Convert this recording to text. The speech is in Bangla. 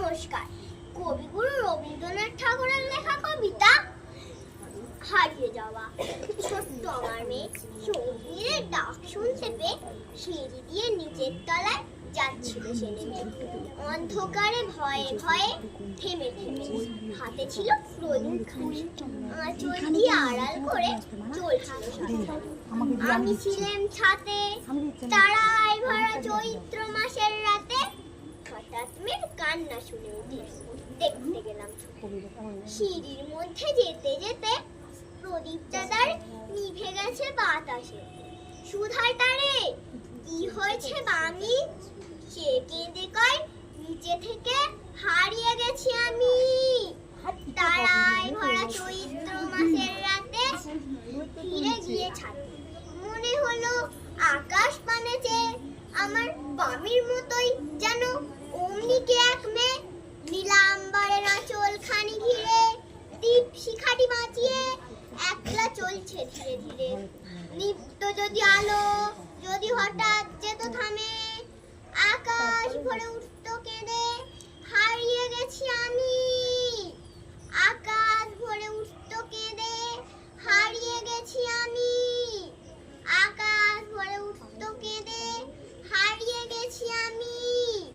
নমস্কার। কবিগুরু রবীন্দ্রনাথ ঠাকুরের লেখা কবিতা হারিয়ে যাওয়া। ছোট্ট আমার মেয়ে সঙ্গীতের ডাক শুনতে পেয়ে সিঁড়ি দিয়ে নিচের তলায় যাচ্ছিল সে নেমে। অন্ধকারে ভয়ে ভয়ে থেমে থেমে হাতে ছিল প্রদীপ খানি, আঁচল দিয়ে আড়াল করে চলছিল সাথে। আমি ছিলাম ছাতে, তারায় ভরা চৈত্র মাসের রাতে। হঠাৎ মেয়ের কান্না শুনে উঠে দেখতে গেলাম। সিঁড়ির মধ্যে যেতে যেতে প্রদীপটা তার নিভে গেছে বাতাসে। সুধার তারে কি হয়েছে বামি? সে কেঁদে কয়, নিচে থেকে হারিয়ে গেছি আমি। তারায় ভরা চৈত্র মাসের রাতে ফিরে গিয়ে ছাতে। মনে হলো আকাশ পানে চেয়ে আমার বামির মতোই যেন অমনি কে এক মেয়ে নীলাম্বরের আঁচল খানি ঘিরে দীপ শিখাটি বাঁচিয়ে একলা চলছে ধীরে ধীরে। নিত্য যদি আলো যদি হঠাৎ যেত থামে, আকাশ ভরে উঠত